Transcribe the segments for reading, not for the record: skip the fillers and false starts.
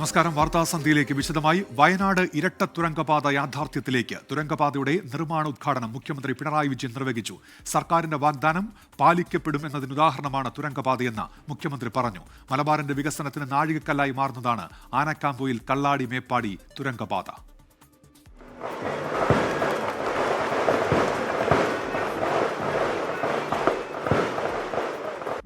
നമസ്കാരം. വാർത്താസന്ധ്യയിലേക്ക് വിശദമായി. വയനാട് ഇരട്ട തുരങ്കപാത യാഥാർത്ഥ്യത്തിലേക്ക്. തുരങ്കപാതയുടെ നിർമ്മാണോദ്ഘാടനം മുഖ്യമന്ത്രി പിണറായി വിജയൻ നിർവഹിച്ചു. സർക്കാരിന്റെ വാഗ്ദാനം പാലിക്കപ്പെടും എന്നതിനുദാഹരണമാണ് തുരങ്കപാതയെന്ന് മുഖ്യമന്ത്രി പറഞ്ഞു. മലബാറിന്റെ വികസനത്തിന് നാഴികക്കല്ലായി മാറുന്നതാണ് ആനക്കാംപൊയിൽ കള്ളാടി മേപ്പാടി തുരങ്കപാത.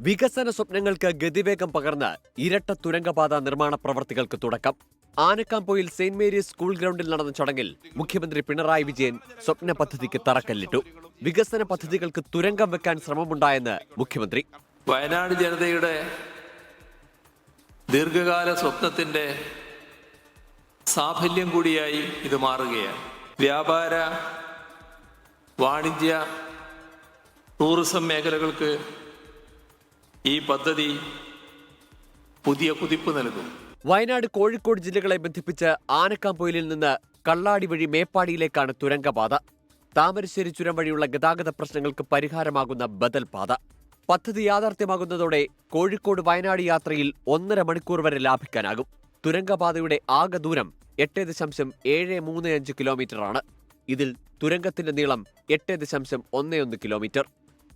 വികസന സ്വപ്നങ്ങൾക്ക് ഗതിവേഗം പകർന്ന് ഇരട്ട തുരങ്കപാത നിർമ്മാണ പ്രവർത്തികൾക്ക് തുടക്കം. ആനക്കാംപൊയിൽ സെന്റ് മേരീസ് സ്കൂൾ ഗ്രൗണ്ടിൽ നടന്ന ചടങ്ങിൽ മുഖ്യമന്ത്രി പിണറായി വിജയൻ സ്വപ്ന പദ്ധതിക്ക് തറക്കല്ലിട്ടു. വികസന പദ്ധതികൾക്ക് തുരങ്കം വെക്കാൻ ശ്രമമുണ്ടായെന്ന് മുഖ്യമന്ത്രി. വയനാട് ജനതയുടെ ദീർഘകാല സ്വപ്നത്തിന്റെ സാഫല്യം കൂടിയായി ഇത് മാറുകയാണ്. വ്യാപാര, വാണിജ്യ, ടൂറിസം മേഖലകൾക്ക് ഈ പദ്ധതി പുതിയ കുതിപ്പ് നൽകും. വയനാട്, കോഴിക്കോട് ജില്ലകളെ ബന്ധിപ്പിച്ച് ആനക്കാംപൊയിലിൽ നിന്ന് കള്ളാടി വഴി മേപ്പാടിയിലേക്കാണ് തുരങ്കപാത. താമരശ്ശേരി ചുരം വഴിയുള്ള ഗതാഗത പ്രശ്നങ്ങൾക്ക് പരിഹാരമാകുന്ന ബദൽ പാത. പദ്ധതി യാഥാർത്ഥ്യമാകുന്നതോടെ കോഴിക്കോട് വയനാട് യാത്രയിൽ 1.5 മണിക്കൂർ വരെ ലാഭിക്കാനാകും. തുരങ്കപാതയുടെ ആകെ ദൂരം 8.735 കിലോമീറ്ററാണ്. ഇതിൽ തുരങ്കത്തിന്റെ നീളം 8.11 കിലോമീറ്റർ.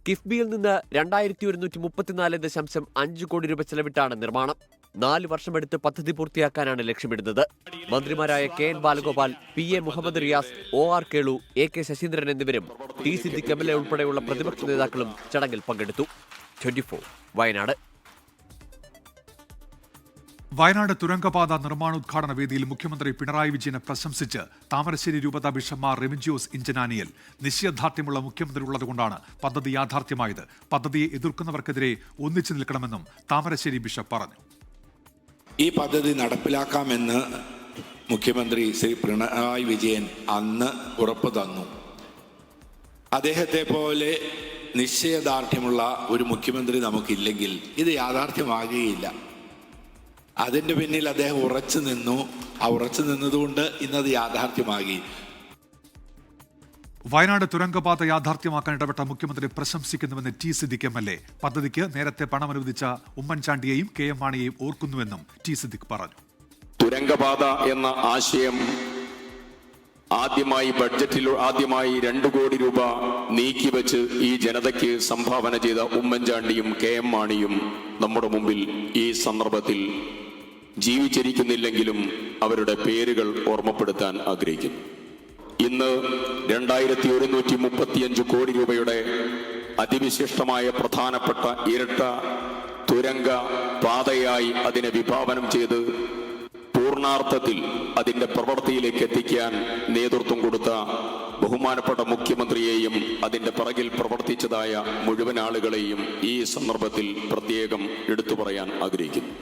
കിഫ്ബിയിൽ നിന്ന് 2134.5 കോടി രൂപ ചെലവിട്ടാണ് നിർമ്മാണം. 4 വർഷമെടുത്ത് പദ്ധതി പൂർത്തിയാക്കാനാണ് ലക്ഷ്യമിടുന്നത്. മന്ത്രിമാരായ KN Balagopal, PA Muhammad Riyas, OR Kelu, AK Saseendran എന്നിവരും T സിദ്ദിഖ് MLA ഉൾപ്പെടെയുള്ള പ്രതിപക്ഷ നേതാക്കളും ചടങ്ങിൽ പങ്കെടുത്തു. 24 വയനാട്. വയനാട് തുരങ്കപാത നിർമ്മാണോദ്ഘാടന വേദിയിൽ മുഖ്യമന്ത്രി പിണറായി വിജയനെ പ്രശംസിച്ച് താമരശ്ശേരി രൂപതാ ബിഷപ്പ്മാർ റെമിജിയോസ് ഇഞ്ചനാനിയൽ. നിശ്ചയദാർഢ്യമുള്ള മുഖ്യമന്ത്രി ഉള്ളതുകൊണ്ടാണ് പദ്ധതി യാഥാർത്ഥ്യമായത്. പദ്ധതിയെ എതിർക്കുന്നവർക്കെതിരെ ഒന്നിച്ചു നിൽക്കണമെന്നും താമരശ്ശേരി ബിഷപ്പ് പറഞ്ഞു. ഈ പദ്ധതി നടപ്പിലാക്കാമെന്ന് മുഖ്യമന്ത്രി ശ്രീ പിണറായി വിജയൻ അന്ന് ഉറപ്പ് തന്നു. അദ്ദേഹത്തെ പോലെ നിശ്ചയദാർഢ്യമുള്ള ഒരു മുഖ്യമന്ത്രി നമുക്കില്ലെങ്കിൽ ഇത് യാഥാർത്ഥ്യമാകുകയില്ല. അതിൻ്റെ പിന്നിൽ അദ്ദേഹം ഉറച്ചു നിന്നു. ആ ഉറച്ചു നിന്നതുകൊണ്ട് ഇന്നത് യാഥാർത്ഥ്യമാകി. വയനാട് തുരങ്കപാത യാഥാർത്ഥ്യമാക്കാൻ ഇടപെട്ട മുഖ്യമന്ത്രി പ്രശംസിക്കുന്നുവെന്ന് T സിദ്ദിഖ് MLA. പദ്ധതിക്ക് നേരത്തെ പണം അനുവദിച്ച ഉമ്മൻചാണ്ടിയെയും KM മാണിയെയും ഓർക്കുന്നുവെന്നും T സിദ്ദിഖ് പറഞ്ഞു. തുരങ്കപാത എന്ന ആശയം ആദ്യമായി 2 കോടി രൂപ നീക്കിവെച്ച് ഈ ജനതയ്ക്ക് സംഭാവന ചെയ്ത ഉമ്മൻചാണ്ടിയും KM മാണിയും നമ്മുടെ മുമ്പിൽ ഈ സന്ദർഭത്തിൽ ജീവിച്ചിരിക്കുന്നില്ലെങ്കിലും അവരുടെ പേരുകൾ ഓർമ്മപ്പെടുത്താൻ ആഗ്രഹിക്കുന്നു. ഇന്ന് 2135 കോടി രൂപയുടെ അതിവിശിഷ്ടമായ പ്രധാനപ്പെട്ട ഇരട്ട തുരങ്ക പാതയായി അതിനെ വിഭാവനം ചെയ്ത് പൂർണാർത്ഥത്തിൽ അതിന്റെ പ്രവൃത്തിയിലേക്ക് എത്തിക്കാൻ നേതൃത്വം കൊടുത്ത ബഹുമാനപ്പെട്ട മുഖ്യമന്ത്രിയെയും അതിന്റെ പിറകിൽ പ്രവർത്തിച്ചതായ മുഴുവൻ ആളുകളെയും ഈ സന്ദർഭത്തിൽ പ്രത്യേകം എടുത്തു പറയാൻ ആഗ്രഹിക്കുന്നു.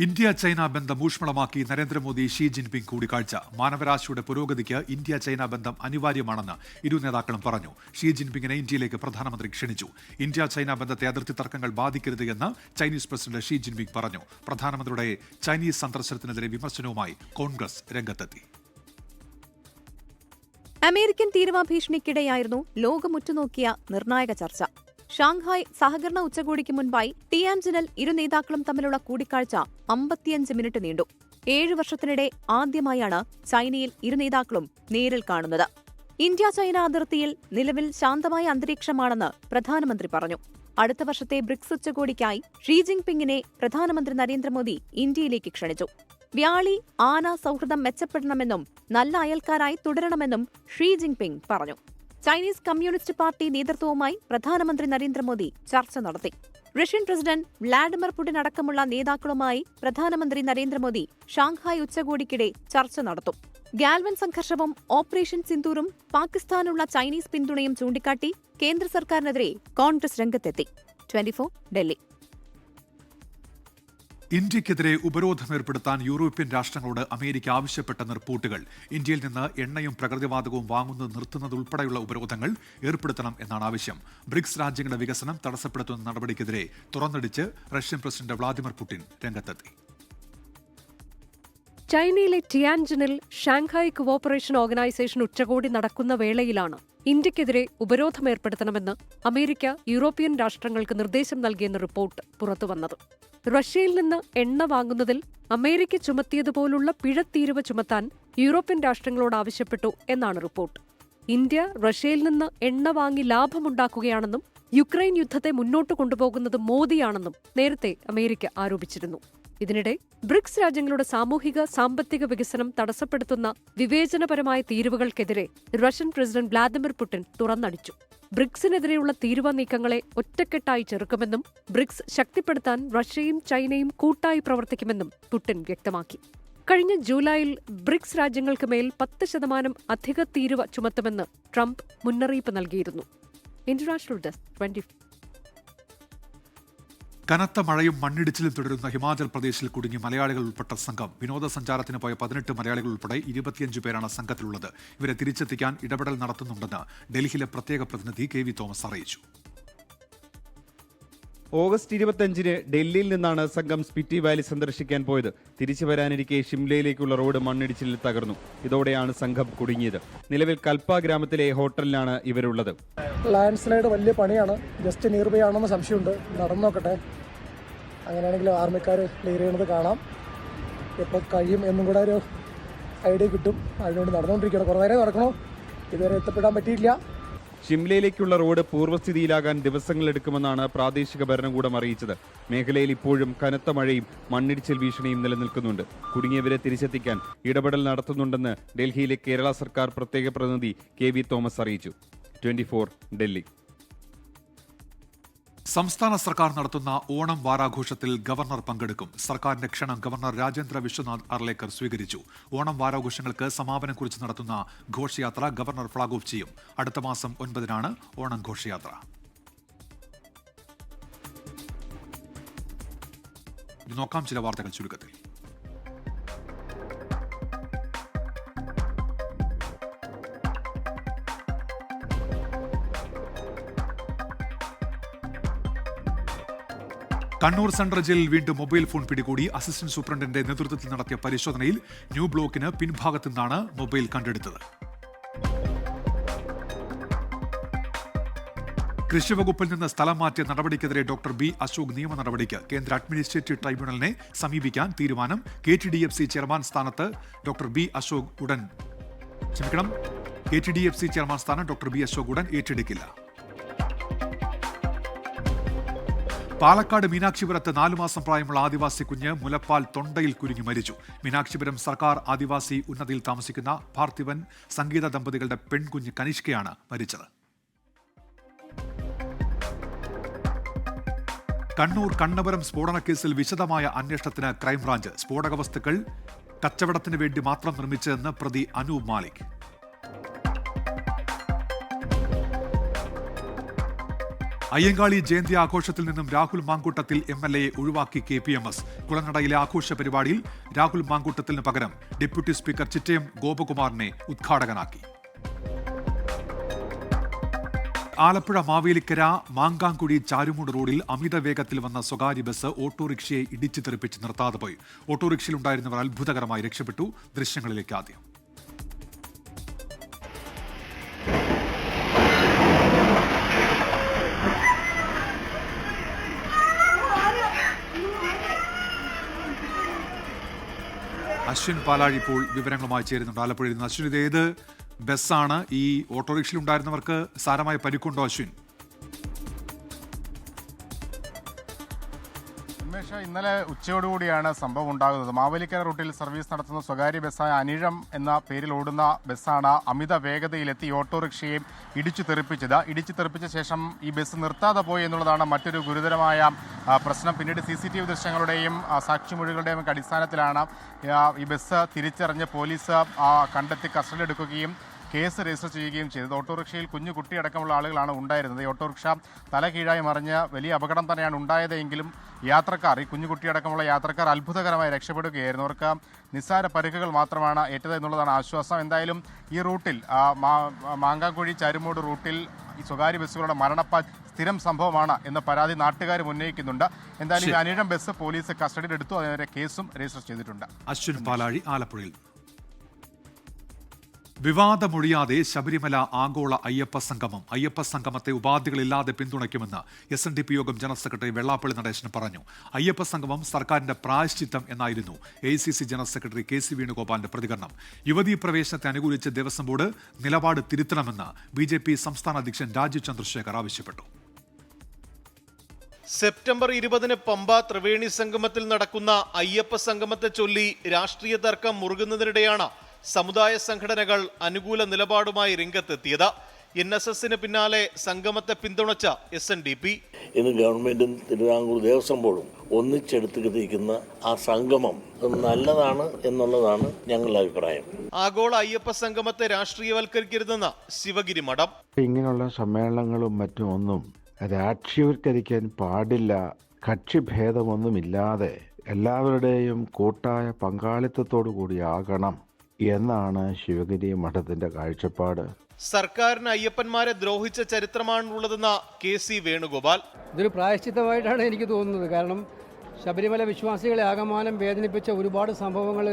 ഇന്ത്യ ചൈന ബന്ധം ഊഷ്മളമാക്കി നരേന്ദ്രമോദി ഷീ ജിൻപിങ് കൂടിക്കാഴ്ച. മാനവരാശിയുടെ പുരോഗതിക്ക് ഇന്ത്യ ചൈന ബന്ധം അനിവാര്യമാണെന്ന് ഇരു നേതാക്കളും പറഞ്ഞു. ഷീ ജിൻപിങ്ങിനെ ഇന്ത്യയിലേക്ക് പ്രധാനമന്ത്രി ക്ഷണിച്ചു. ഇന്ത്യ ചൈന ബന്ധത്തെ അതിർത്തി തർക്കങ്ങൾ ബാധിക്കരുത് എന്ന് ചൈനീസ് പ്രസിഡന്റ് ഷീ ജിൻപിങ് പറഞ്ഞു. പ്രധാനമന്ത്രിയുടെ ചൈനീസ് സന്ദർശനത്തിനെതിരെ വിമർശനവുമായി കോൺഗ്രസ് രംഗത്തെത്തി. അമേരിക്കൻ തീരുവ ഭീഷണിക്കിടെയായിരുന്നു ലോകം ഉറ്റുനോക്കിയ നിർണായക ചർച്ച. ഷാങ്ഹായ് സഹകരണ ഉച്ചകോടിക്ക് മുൻപായി ടിയാൻജിനിൽ ഇരു നേതാക്കളും തമ്മിലുള്ള കൂടിക്കാഴ്ച 55 മിനിറ്റ് നീണ്ടു. 7 വർഷത്തിനിടെ ആദ്യമായാണ് ചൈനയിൽ ഇരു നേതാക്കളും നേരിൽ കാണുന്നത്. ഇന്ത്യ ചൈന അതിർത്തിയിൽ നിലവിൽ ശാന്തമായ അന്തരീക്ഷമാണെന്ന് പ്രധാനമന്ത്രി പറഞ്ഞു. അടുത്ത വർഷത്തെ ബ്രിക്സ് ഉച്ചകോടിക്കായി ഷീ ജിൻപിങ്ങിനെ പ്രധാനമന്ത്രി നരേന്ദ്രമോദി ഇന്ത്യയിലേക്ക് ക്ഷണിച്ചു. വ്യാളി ആന സൗഹൃദം മെച്ചപ്പെടണമെന്നും നല്ല അയൽക്കാരായി തുടരണമെന്നും ഷീ ജിൻപിങ് പറഞ്ഞു. ചൈനീസ് കമ്മ്യൂണിസ്റ്റ് പാർട്ടി നേതൃത്വവുമായി പ്രധാനമന്ത്രി നരേന്ദ്രമോദി ചർച്ച നടത്തി. റഷ്യൻ പ്രസിഡന്റ് വ്ളാഡിമിർ പുടിൻ അടക്കമുള്ള നേതാക്കളുമായി പ്രധാനമന്ത്രി നരേന്ദ്രമോദി ഷാങ്ഹായ് ഉച്ചകോടിക്കിടെ ചർച്ച നടത്തും. ഗാൽവൻ സംഘർഷവും ഓപ്പറേഷൻ സിന്ദൂറും പാകിസ്ഥാനുള്ള ചൈനീസ് പിന്തുണയും ചൂണ്ടിക്കാട്ടി കേന്ദ്ര സർക്കാരിനെതിരെ കോൺഗ്രസ് രംഗത്തെത്തി. 24 ഡൽഹി. ഇന്ത്യക്കെതിരെ ഉപരോധമേർപ്പെടുത്താൻ യൂറോപ്യൻ രാഷ്ട്രങ്ങളോട് അമേരിക്ക ആവശ്യപ്പെട്ടെന്ന റിപ്പോർട്ടുകൾ. ഇന്ത്യയിൽ നിന്ന് എണ്ണയും പ്രകൃതിവാതകവും വാങ്ങുന്നത് നിർത്തുന്നതുൾപ്പെടെയുള്ള ഉപരോധങ്ങൾ ഏർപ്പെടുത്തണം എന്നാണ് ആവശ്യം. ബ്രിക്സ് രാജ്യങ്ങളുടെ വികസനം തടസ്സപ്പെടുത്തുന്ന നടപടിക്കെതിരെ തുറന്നടിച്ച് റഷ്യൻ പ്രസിഡന്റ് വ്ളാദിമിർ പുടിൻ രംഗത്തെത്തി. ചൈനയിലെ ടിയാൻജിനിൽ ഷാങ്ഹായ് കോഓപ്പറേഷൻ ഓർഗനൈസേഷൻ ഉച്ചകോടി നടക്കുന്ന വേളയിലാണ് ഇന്ത്യക്കെതിരെ ഉപരോധമേർപ്പെടുത്തണമെന്ന് അമേരിക്ക യൂറോപ്യൻ രാഷ്ട്രങ്ങൾക്ക് നിർദ്ദേശം നൽകിയെന്ന റിപ്പോർട്ട് പുറത്തുവന്നത്. റഷ്യയിൽ നിന്ന് എണ്ണ വാങ്ങുന്നതിൽ അമേരിക്ക ചുമത്തിയതുപോലുള്ള പിഴത്തീരുവ ചുമത്താൻ യൂറോപ്യൻ രാഷ്ട്രങ്ങളോട് ആവശ്യപ്പെട്ടു എന്നാണ് റിപ്പോർട്ട്. ഇന്ത്യ റഷ്യയിൽ നിന്ന് എണ്ണ വാങ്ങി ലാഭമുണ്ടാക്കുകയാണെന്നും യുക്രൈൻ യുദ്ധത്തെ മുന്നോട്ട് കൊണ്ടുപോകുന്നത് മോദിയാണെന്നും നേരത്തെ അമേരിക്ക ആരോപിച്ചിരുന്നു. ഇതിനിടെ ബ്രിക്സ് രാജ്യങ്ങളുടെ സാമൂഹിക സാമ്പത്തിക വികസനം തടസ്സപ്പെടുത്തുന്ന വിവേചനപരമായ തീരുവകൾക്കെതിരെ റഷ്യൻ പ്രസിഡന്റ് വ്ളാദിമിർ പുടിൻ തുറന്നടിച്ചു. ബ്രിക്സിനെതിരെയുള്ള തീരുവ നീക്കങ്ങളെ ഒറ്റക്കെട്ടായി ചെറുക്കുമെന്നും ബ്രിക്സ് ശക്തിപ്പെടുത്താൻ റഷ്യയും ചൈനയും കൂട്ടായി പ്രവർത്തിക്കുമെന്നും പുടിൻ വ്യക്തമാക്കി. കഴിഞ്ഞ ജൂലൈയിൽ ബ്രിക്സ് രാജ്യങ്ങൾക്ക് മേൽ 10% അധിക തീരുവ ചുമത്തുമെന്ന് ട്രംപ് മുന്നറിയിപ്പ് നൽകിയിരുന്നു. International desk 24. കനത്ത മഴയും മണ്ണിടിച്ചിലും തുടരുന്ന ഹിമാചൽ പ്രദേശിൽ കുടുങ്ങി മലയാളികൾ ഉൾപ്പെട്ട സംഘം. വിനോദസഞ്ചാരത്തിന് പോയ 18 മലയാളികൾ ഉൾപ്പെടെ 25 പേരാണ് സംഘത്തിലുള്ളത്. ഇവരെ തിരിച്ചെത്തിക്കാൻ ഇടപെടൽ നടത്തുന്നുണ്ടെന്ന് ഡൽഹിയിലെ പ്രത്യേക പ്രതിനിധി KV തോമസ് അറിയിച്ചു. ഓഗസ്റ്റ് 25-ന് ഡൽഹിയിൽ നിന്നാണ് സംഘം സ്പിറ്റി വാലി സന്ദർശിക്കാൻ പോയത്. തിരിച്ചു വരാനിരിക്കെ ഷിംലയിലേക്കുള്ള റോഡ് മണ്ണിടിച്ചിലിൽ തകർന്നു. ഇതോടെയാണ് സംഘം കുടുങ്ങിയത്. നിലവിൽ കൽപ്പ ഗ്രാമത്തിലെ ഹോട്ടലിലാണ് ഇവരുള്ളത്. ലാൻഡ് സ്ലൈഡ് വലിയ പണിയാണ്. ജസ്റ്റ് നിയർ ബൈ ആണെന്ന് സംശയമുണ്ട്. നടന്നു നോക്കട്ടെ. അങ്ങനെയാണെങ്കിൽ ആർമിക്കാർ ക്ലിയർ ചെയ്യണത് കാണാം. എപ്പോൾ കഴിയും എന്നും കൂടെ ഒരു ഐഡിയ കിട്ടും. അതിനുവേണ്ടി നടന്നുകൊണ്ടിരിക്കുകയാണ്. കുറേ നേരം നടക്കണോ, ഇതുവരെ എത്തപ്പെടാൻ പറ്റിയില്ല. ഷിംലയിലേക്കുള്ള റോഡ് പൂർവ്വസ്ഥിതിയിലാകാൻ ദിവസങ്ങളെടുക്കുമെന്നാണ് പ്രാദേശിക ഭരണകൂടം അറിയിച്ചത്. മേഖലയിൽ ഇപ്പോഴും കനത്ത മഴയും മണ്ണിടിച്ചിൽ ഭീഷണിയും നിലനിൽക്കുന്നുണ്ട്. കുടുങ്ങിയവരെ തിരിച്ചെത്തിക്കാൻ ഇടപെടൽ നടത്തുന്നുണ്ടെന്ന് ഡൽഹിയിലെ കേരള സർക്കാർ പ്രത്യേക പ്രതിനിധി KV തോമസ് അറിയിച്ചു. 24 ഡൽഹി. സംസ്ഥാന സർക്കാർ നടത്തുന്ന ഓണം വാരാഘോഷത്തിൽ ഗവർണർ പങ്കെടുക്കും. സർക്കാരിന്റെ ക്ഷണം ഗവർണർ രാജേന്ദ്ര വിശ്വനാഥ് അർലേക്കർ സ്വീകരിച്ചു. ഓണം വാരാഘോഷങ്ങൾക്ക് സമാപനം കുറിച്ച് നടത്തുന്ന ഘോഷയാത്ര ഗവർണർ ഫ്ളാഗ് ഓഫ് ചെയ്യും. അടുത്ത മാസം 9-നാണ് ഓണം ഘോഷയാത്ര. നോക്കാം ചില വാർത്തകൾ ചുരുക്കത്തിൽ. കണ്ണൂർ സെൻട്രൽ ജയിലിൽ വീണ്ടും മൊബൈൽ ഫോൺ പിടികൂടി. അസിസ്റ്റന്റ് സൂപ്രണ്ടിന്റെ നേതൃത്വത്തിൽ നടത്തിയ പരിശോധനയിൽ ന്യൂ ബ്ലോക്കിന് പിൻഭാഗത്തു നിന്നാണ് മൊബൈൽ കണ്ടെടുത്തത്. കൃഷിവകുപ്പിൽ നിന്ന് സ്ഥലം മാറ്റിയ നടപടിക്കെതിരെ ഡോക്ടർ B അശോക് നിയമ നടപടിക്ക് കേന്ദ്ര അഡ്മിനിസ്ട്രേറ്റീവ് ട്രൈബ്യൂണലിനെ സമീപിക്കാൻ തീരുമാനം. KTDFC ചെയർമാൻ സ്ഥാനത്ത് ഡോക്ടർ B അശോക് ഉടൻ ഏറ്റെടുക്കില്ല. പാലക്കാട് മീനാക്ഷിപുരത്ത് 4 മാസം പ്രായമുള്ള ആദിവാസി കുഞ്ഞ് മുലപ്പാൽ തൊണ്ടയിൽ കുരുങ്ങി മരിച്ചു. മീനാക്ഷിപുരം സർക്കാർ ആദിവാസി ഉന്നതിയിൽ താമസിക്കുന്ന പാർത്ഥിവൻ സംഗീത ദമ്പതികളുടെ പെൺകുഞ്ഞ് കനിഷ്കയാണ് മരിച്ചത്. കണ്ണൂർ കണ്ണപുരം സ്ഫോടനക്കേസിൽ വിശദമായ അന്വേഷണത്തിന് ക്രൈംബ്രാഞ്ച്. സ്ഫോടക വസ്തുക്കൾ കച്ചവടത്തിന് വേണ്ടി മാത്രം നിർമ്മിച്ചതെന്ന് പ്രതി അനൂപ് മാലിക്. അയ്യങ്കാളി ജയന്തി ആഘോഷത്തിൽ നിന്നും രാഹുൽ മാങ്കൂട്ടത്തിൽ MLA ഒഴിവാക്കി KPMS. കുളനടയിലെ ആഘോഷ പരിപാടിയിൽ രാഹുൽ മാങ്കൂട്ടത്തിന് പകരം ഡെപ്യൂട്ടി സ്പീക്കർ ചിറ്റയം ഗോപകുമാറിനെ ഉദ്ഘാടകനാക്കി. ആലപ്പുഴ മാവേലിക്കര മാങ്കാങ്കുഴി ചാരുമൂട് റോഡിൽ അമിത വേഗത്തിൽ വന്ന സ്വകാര്യ ബസ് ഓട്ടോറിക്ഷയെ ഇടിച്ചു തെറിപ്പിച്ച് നിർത്താതെ പോയി. ഓട്ടോറിക്ഷയിലുണ്ടായിരുന്നവർ അത്ഭുതകരമായി രക്ഷപ്പെട്ടു. ദൃശ്യങ്ങളിലേക്ക് ആദ്യം. അശ്വിൻ പാലാഴി ഇപ്പോൾ വിവരങ്ങളുമായി ചേരുന്നുണ്ട് ആലപ്പുഴയിൽ നിന്ന്. അശ്വിൻ, ഇത് ഏത് ബസ്സാണ്? ഈ ഓട്ടോറിക്ഷയിൽ ഉണ്ടായിരുന്നവർക്ക് സാരമായ പരിക്കുണ്ടോ അശ്വിൻ? ഇന്നലെ ഉച്ചയോടുകൂടിയാണ് സംഭവം ഉണ്ടാകുന്നത്. മാവേലിക്കര റൂട്ടിൽ സർവീസ് നടത്തുന്ന സ്വകാര്യ ബസ്സായ അനിഴം എന്ന പേരിൽ ഓടുന്ന ബസ്സാണ് അമിത വേഗതയിലെത്തി ഓട്ടോറിക്ഷയെ ഇടിച്ചു തെറിപ്പിച്ചത്. ഇടിച്ചു തെറിപ്പിച്ച ശേഷം ഈ ബസ് നിർത്താതെ പോയി എന്നുള്ളതാണ് മറ്റൊരു ഗുരുതരമായ പ്രശ്നം. പിന്നീട് CCTV ദൃശ്യങ്ങളുടെയും സാക്ഷിമൊഴികളുടെയും അടിസ്ഥാനത്തിലാണ് ഈ ബസ് തിരിച്ചറിഞ്ഞ് പോലീസ് കണ്ടെത്തി കസ്റ്റഡിയിലെടുക്കുകയും കേസ് രജിസ്റ്റർ ചെയ്യുകയും ചെയ്തത്. ഓട്ടോറിക്ഷയിൽ കുഞ്ഞു കുട്ടിയടക്കമുള്ള ആളുകളാണ് ഉണ്ടായിരുന്നത്. ഈ ഓട്ടോറിക്ഷ തല കീഴായി മറിഞ്ഞ് വലിയ അപകടം തന്നെയാണ് ഉണ്ടായതെങ്കിലും യാത്രക്കാർ, ഈ കുഞ്ഞുകുട്ടിയടക്കമുള്ള യാത്രക്കാർ അത്ഭുതകരമായി രക്ഷപ്പെടുകയായിരുന്നു. അവർക്ക് നിസ്സാര പരിക്കുകൾ മാത്രമാണ് ഏറ്റത് എന്നുള്ളതാണ് ആശ്വാസം. എന്തായാലും ഈ റൂട്ടിൽ മാങ്കാങ്കുഴി ചാരുമൂട് റൂട്ടിൽ ഈ സ്വകാര്യ ബസ്സുകളുടെ മരണപ്പാൽ സ്ഥിരം സംഭവമാണ് എന്ന പരാതി നാട്ടുകാരും ഉന്നയിക്കുന്നുണ്ട്. എന്തായാലും ഈ അനിഴം ബസ് പോലീസ് കസ്റ്റഡിയിലെടുത്തു. അതിനെതിരെ കേസും രജിസ്റ്റർ ചെയ്തിട്ടുണ്ട്. അശ്വിൻ പാലാഴി ആലപ്പുഴയിൽ. വിവാദമൊഴിയാതെ ശബരിമല ആഗോള അയ്യപ്പ സംഗമം. അയ്യപ്പ സംഗമത്തെ ഉപാധികളില്ലാതെ പിന്തുണയ്ക്കുമെന്ന് SNDP യോഗം ജനറൽ സെക്രട്ടറി വെള്ളാപ്പള്ളി നടേശൻ പറഞ്ഞു. അയ്യപ്പ സംഗമം സർക്കാരിന്റെ പ്രായശ്ചിത്തം എന്നായിരുന്നു AICC ജനറൽ സെക്രട്ടറി KC വേണുഗോപാലിന്റെ പ്രതികരണം. യുവതീ പ്രവേശനത്തെ അനുകൂലിച്ച് ദേവസ്വം ബോർഡ് നിലപാട് തിരുത്തണമെന്ന് BJP സംസ്ഥാന അധ്യക്ഷൻ രാജീവ് ചന്ദ്രശേഖർ ആവശ്യപ്പെട്ടു. സെപ്റ്റംബർ 20 പമ്പ ത്രിവേണി സംഗമത്തിൽ നടക്കുന്ന അയ്യപ്പ സംഗമത്തെ ചൊല്ലി രാഷ്ട്രീയ തർക്കം മുറുകുന്നതിനിടെയാണ് സമുദായ സംഘടനകൾ അനുകൂല നിലപാടുമായി രംഗത്തെത്തിയത്. NSSന് പിന്നാലെ സംഗമത്തെ പിന്തുണച്ച SNDP. ഇന്ന് ഗവൺമെന്റും തിരുവിതാംകൂർ ദേവസ്വം ബോർഡും ഒന്നിച്ചെടുത്തിരിക്കുന്ന ആ സംഗമം നല്ലതാണ് എന്നുള്ളതാണ് ഞങ്ങളുടെ അഭിപ്രായം. ആഗോള അയ്യപ്പ സംഗമത്തെ രാഷ്ട്രീയവൽക്കരിക്കരുതെന്ന് ശിവഗിരി മഠം. ഇങ്ങനെയുള്ള സമ്മേളനങ്ങളും മറ്റും ഒന്നും രാഷ്ട്രീയവൽക്കരിക്കാൻ പാടില്ല. കക്ഷിഭേദമൊന്നുമില്ലാതെ എല്ലാവരുടെയും കൂട്ടായ പങ്കാളിത്തത്തോടു കൂടിയാകണം എന്നാണ് ശിവഗിരി മഠത്തിന്റെ കാഴ്ചപ്പാട്. സർക്കാരിന് അയ്യപ്പന്മാരെ ദ്രോഹിച്ച ചരിത്രമാണുള്ളതെന്ന KC വേണുഗോപാൽ. ഇതൊരു പ്രായശ്ചിത്തമായിട്ടാണ് എനിക്ക് തോന്നുന്നത്. കാരണം ശബരിമല വിശ്വാസികളെ ആകമാനം വേദനിപ്പിച്ച ഒരുപാട് സംഭവങ്ങൾ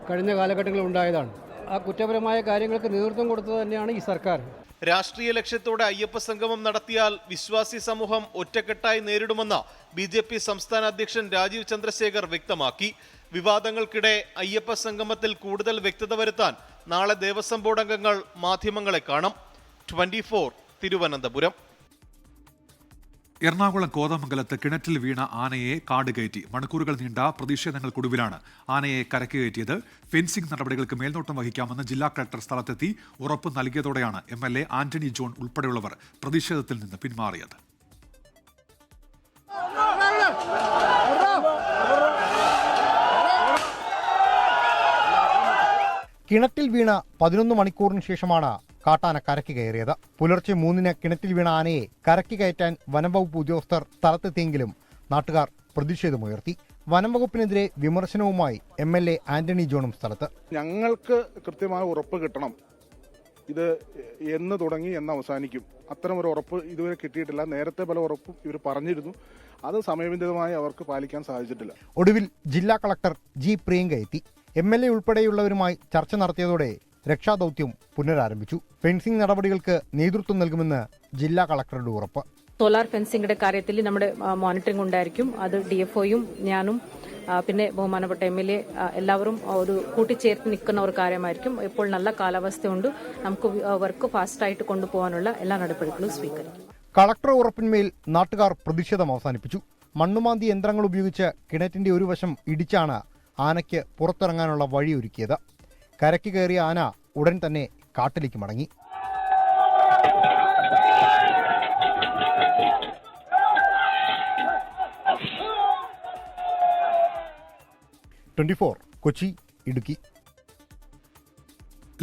കഴിഞ്ഞ കാലഘട്ടങ്ങളിൽ ഉണ്ടായതാണ്. ആ കുറ്റപരമായ കാര്യങ്ങൾക്ക് നേതൃത്വം കൊടുത്തത് തന്നെയാണ് ഈ സർക്കാർ. രാഷ്ട്രീയ ലക്ഷ്യത്തോടെ അയ്യപ്പ സംഗമം നടത്തിയാൽ വിശ്വാസി സമൂഹം ഒറ്റക്കെട്ടായി നേരിടുമെന്ന് BJP സംസ്ഥാന അധ്യക്ഷൻ രാജീവ് ചന്ദ്രശേഖർ വ്യക്തമാക്കി. വിവാദങ്ങൾക്കിടെ അയ്യപ്പ സംഗമത്തിൽ കൂടുതൽ വ്യക്തത വരുത്താൻ നാളെ ദേവസ്വം ബോർഡ് അംഗങ്ങൾ മാധ്യമങ്ങളെ കാണും. 24 തിരുവനന്തപുരം. എറണാകുളം കോതമംഗലത്ത് കിണറ്റിൽ വീണ ആനയെ കാടുകയറ്റി. മണിക്കൂറുകൾ നീണ്ട പ്രതിഷേധങ്ങൾക്കൊടുവിലാണ് ആനയെ കരയ്ക്ക് കയറ്റിയത്. ഫെൻസിംഗ് നടപടികൾക്ക് മേൽനോട്ടം വഹിക്കാമെന്ന് ജില്ലാ കളക്ടർ സ്ഥലത്തെത്തി ഉറപ്പ് നൽകിയതോടെയാണ് MLA ആന്റണി ജോൺ ഉൾപ്പെടെയുള്ളവർ പ്രതിഷേധത്തിൽ നിന്ന് പിന്മാറിയത്. കിണറ്റിൽ വീണ 11 മണിക്കൂറിന് ശേഷമാണ് കാട്ടാന കരയ്ക്ക് കയറിയത്. പുലർച്ചെ 3-ന് കിണറ്റിൽ വീണ ആനയെ കരയ്ക്ക് കയറ്റാൻ വനംവകുപ്പ് ഉദ്യോഗസ്ഥർ സ്ഥലത്തെത്തിയെങ്കിലും നാട്ടുകാർ പ്രതിഷേധമുയർത്തി. വനംവകുപ്പിനെതിരെ വിമർശനവുമായി MLA ആന്റണി ജോണും സ്ഥലത്ത്. ഞങ്ങൾക്ക് കൃത്യമായ ഉറപ്പ് കിട്ടണം, ഇത് എന്ന് തുടങ്ങി എന്ന് അവസാനിക്കും. അത്തരമൊരു ഉറപ്പ് ഇതുവരെ കിട്ടിയിട്ടില്ല. നേരത്തെ പല ഉറപ്പും ഇവർ പറഞ്ഞിരുന്നു, അത് സമയബന്ധിതമായി അവർക്ക് പാലിക്കാൻ സാധിച്ചിട്ടില്ല. ഒടുവിൽ ജില്ലാ കളക്ടർ G പ്രിയങ്ക എത്തി. MLA ഉൾപ്പെടെയുള്ളവരുമായി ചർച്ച നടത്തിയതോടെ രക്ഷാദൌത്യം പുനരാരംഭിച്ചു. ഫെൻസിംഗ് നടപടികൾക്ക് നേതൃത്വം നൽകുമെന്ന് ജില്ലാ കളക്ടറുടെ ഉറപ്പ്. സോളാർ ഫെൻസിംഗിന്റെ കാര്യത്തിൽ നമ്മുടെ മോണിറ്ററിംഗ് ഉണ്ടായിരിക്കും. അത് DFOയും ഞാനും പിന്നെ ബഹുമാനപ്പെട്ട MLA എല്ലാവരും ഒരു കൂട്ടിച്ചേർത്ത് നിൽക്കുന്ന ഒരു കാര്യമായിരിക്കും. ഇപ്പോൾ നല്ല കാലാവസ്ഥയുണ്ട്, നമുക്ക് വർക്ക് ഫാസ്റ്റായിട്ട് കൊണ്ടുപോകാനുള്ള എല്ലാ നടപടികളും സ്വീകരിക്കും. കളക്ടർ ഉറപ്പിന്മേൽ നാട്ടുകാർ പ്രതിഷേധം അവസാനിപ്പിച്ചു. മണ്ണുമാന്തി യന്ത്രങ്ങൾ ഉപയോഗിച്ച് കിണറ്റിന്റെ ഒരു വശം ഇടിച്ചാണ് ആനയ്ക്ക് പുറത്തിറങ്ങാനുള്ള വഴിയൊരുക്കിയത്. കരയ്ക്ക് കയറിയ ആന ഉടൻ തന്നെ കാട്ടിലേക്ക് മടങ്ങി. കൊച്ചി, ഇടുക്കി.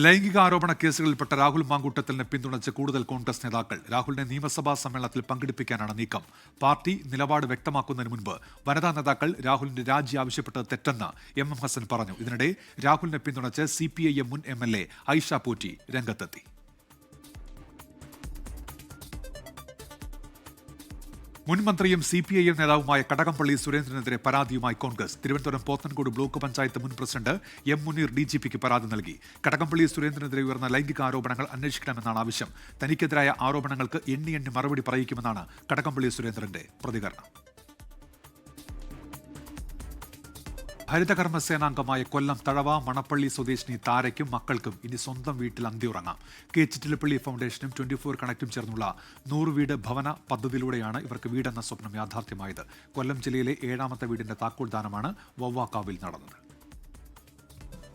ലൈംഗികാരോപണ കേസുകളിൽപ്പെട്ട രാഹുൽ മാങ്കൂട്ടത്തിലിനെ പിന്തുണച്ച് കൂടുതൽ കോൺഗ്രസ് നേതാക്കൾ. രാഹുലിനെ നിയമസഭാ സമ്മേളനത്തിൽ പങ്കെടുപ്പിക്കാനാണ് നീക്കം. പാർട്ടി നിലപാട് വ്യക്തമാക്കുന്നതിന് മുൻപ് വനിതാ നേതാക്കൾ രാഹുലിന്റെ രാജി ആവശ്യപ്പെട്ടത് തെറ്റെന്ന് MM ഹസൻ പറഞ്ഞു. ഇതിനിടെ രാഹുലിനെ പിന്തുണച്ച് CPIM മുൻ MLA ഐഷ പോറ്റി രംഗത്തെത്തി. മുൻമന്ത്രിയും CPIM നേതാവുമായ കടകംപള്ളി സുരേന്ദ്രനെതിരെ പരാതിയുമായി കോൺഗ്രസ്. തിരുവനന്തപുരം പോത്തൻകോട് ബ്ലോക്ക് പഞ്ചായത്ത് മുൻ പ്രസിഡന്റ് M മുനീർ DGPക്ക് പരാതി നൽകി. കടകംപള്ളി സുരേന്ദ്രനെതിരെ ഉയർന്ന ലൈംഗിക ആരോപണങ്ങൾ അന്വേഷിക്കണമെന്നാണ് ആവശ്യം. തനിക്കെതിരായ ആരോപണങ്ങൾക്ക് എണ്ണി മറുപടി പറയിക്കുമെന്നാണ് കടകംപള്ളി സുരേന്ദ്രന്റെ പ്രതികരണം. ഹരിതകർമ്മ സേനാംഗമായ കൊല്ലം തഴവ മണപ്പള്ളി സ്വദേശിനി താരയ്ക്കും മക്കൾക്കും ഇനി സ്വന്തം വീട്ടിൽ അന്തിയുറങ്ങാം. K ചിറ്റിലപ്പള്ളി ഫൗണ്ടേഷനും 24 കണക്റ്റും ചേർന്നുള്ള 100 വീട് ഭവന പദ്ധതിയിലൂടെയാണ് ഇവർക്ക് വീടെന്ന സ്വപ്നം യാഥാർത്ഥ്യമായത്. കൊല്ലം ജില്ലയിലെ 7ാമത്തെ വീടിന്റെ താക്കോൽദാനമാണ് വവ്വാക്കാവിൽ നടന്നത്.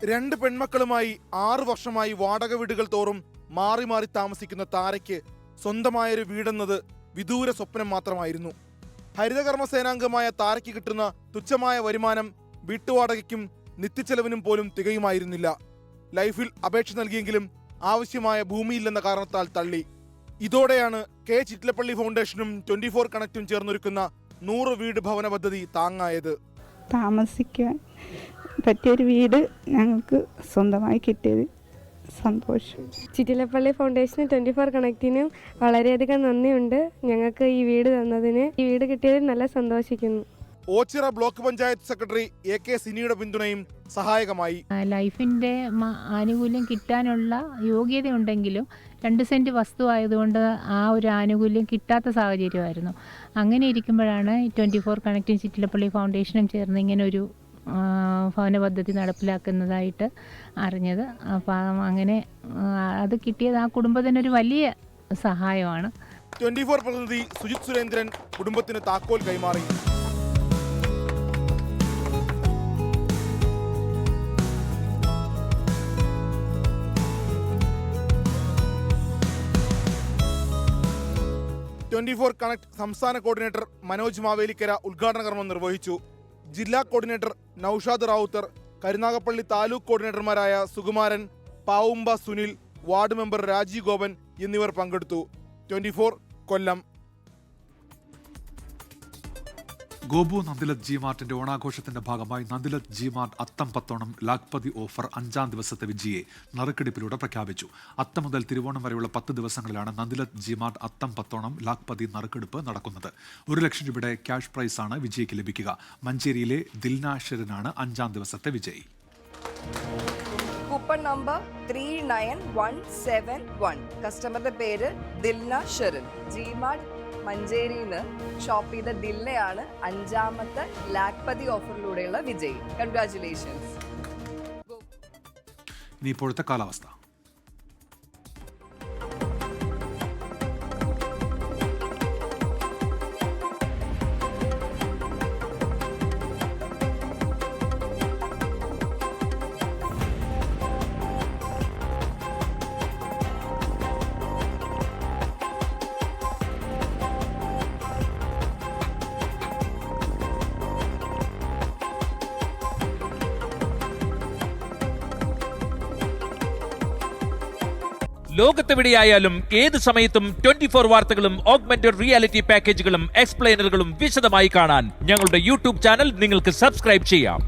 2 പെൺമക്കളുമായി 6 വർഷമായി വാടക വീടുകൾ തോറും മാറി മാറി താമസിക്കുന്ന താരയ്ക്ക് സ്വന്തമായൊരു വീടെന്നത് വിദൂര സ്വപ്നം മാത്രമായിരുന്നു. ഹരിതകർമ്മ സേനാംഗമായ താരയ്ക്ക് കിട്ടുന്ന തുച്ഛമായ വരുമാനം വീട്ടുവാടകയ്ക്കും നിത്യച്ചെലവിനും പോലും തികയുമായിരുന്നില്ല. ലൈഫിൽ അപേക്ഷ നൽകിയെങ്കിലും ആവശ്യമായ ഭൂമിയില്ലെന്ന കാരണത്താൽ തള്ളി. ഇതോടെയാണ് K ചിറ്റിലപ്പള്ളി ഫൗണ്ടേഷനും 24 കണക്റ്റും ചേർന്നൊരുക്കുന്ന 100 വീട് ഭവന പദ്ധതി താങ്ങായത്. താമസിക്കാൻ പറ്റിയൊരു വീട് ഞങ്ങൾക്ക് സ്വന്തമായി കിട്ടിയത് സന്തോഷം. ചിറ്റിലപ്പള്ളി ഫൗണ്ടേഷനും 24 കണക്റ്റിനും വളരെയധികം നന്ദിയുണ്ട്. ഞങ്ങൾക്ക് ഈ വീട് തന്നതിന്, ഈ വീട് കിട്ടിയതിൽ നല്ല സന്തോഷിക്കുന്നു. Ochira block panchayat secretary AK സിനിയുടെ പിന്തുണയും സഹായകമായി. ലൈഫിൻ്റെ ആനുകൂല്യം കിട്ടാനുള്ള യോഗ്യതയുണ്ടെങ്കിലും 2 സെന്റ് വസ്തു ആയതുകൊണ്ട് ആ ഒരു ആനുകൂല്യം കിട്ടാത്ത സാഹചര്യമായിരുന്നു. അങ്ങനെ ഇരിക്കുമ്പോഴാണ് 24 കണക്റ്റിംഗ് ചിറ്റിലപ്പള്ളി ഫൗണ്ടേഷനും ചേർന്ന് ഇങ്ങനെ ഒരു ഭവന പദ്ധതി നടപ്പിലാക്കുന്നതായിട്ട് അറിഞ്ഞത്. അപ്പം അങ്ങനെ അത് കിട്ടിയത് ആ കുടുംബത്തിനൊരു വലിയ സഹായമാണ്. 24 പ്രതിനിധി സുജിത് സുരേന്ദ്രൻ കുടുംബത്തിന് താക്കോൽ കൈമാറി. കണക്ട് സംസ്ഥാന കോർഡിനേറ്റർ മനോജ് മാവേലിക്കര ഉദ്ഘാടന കർമ്മം നിർവഹിച്ചു. ജില്ലാ കോർഡിനേറ്റർ നൌഷാദ് റാവുത്തർ, കരുനാഗപ്പള്ളി താലൂക്ക് കോർഡിനേറ്റർമാരായ സുകുമാരൻ, പാവുമ്പ സുനിൽ, വാർഡ് മെമ്പർ രാജീവ് ഗോപൻ എന്നിവർ പങ്കെടുത്തു. 24 കൊല്ലം. ഗോപു നന്ദിലത് ജിമാർട്ടിന്റെ ഓണാഘോഷത്തിന്റെ ഭാഗമായി നന്ദിലത് ജിമാർട്ട് അത്തം 10 ലാഖ്പതി ഓഫർ 5ാം ദിവസത്തെ വിജയെ നറുക്കെടുപ്പിലൂടെ പ്രഖ്യാപിച്ചു. അത്തം മുതൽ തിരുവോണം വരെയുള്ള 10 ദിവസങ്ങളിലാണ് നന്ദിലത് ജിമാർട്ട് അത്തം 10 ലാഖ്പതി നറുക്കെടുപ്പ് നടക്കുന്നത്. 1 ലക്ഷം രൂപയുടെ ക്യാഷ് പ്രൈസാണ് വിജയിക്ക് ലഭിക്കുക. മഞ്ചേരിയിലെ ദിൽന ഷെറിനാണ് 5ാം ദിവസത്തെ വിജയി. Coupon number 39171. കസ്റ്റമറുടെ പേര് ദിൽന ഷെറിൻ. ജിമാർട്ട് മഞ്ചേരിയിൽ ഷോപ്പ് ചെയ്ത ദില്ലയാണ് 5ാമത്തെ ലാഖ്പതി ഓഫറിലൂടെയുള്ള വിജയി. കൺഗ്രാറ്റുലേഷൻസ്. ഇനി ഇപ്പോഴത്തെ കാലാവസ്ഥ. ലോകത്തെവിടെയായാലും ഏത് സമയത്തും 24 വാർത്തകളും ഓഗ്മെന്റഡ് റിയാലിറ്റി പാക്കേജുകളും എക്സ്പ്ലെയിനറുകളും വിശദമായി കാണാൻ ഞങ്ങളുടെ YouTube ചാനൽ നിങ്ങൾക്ക് സബ്സ്ക്രൈബ് ചെയ്യാം.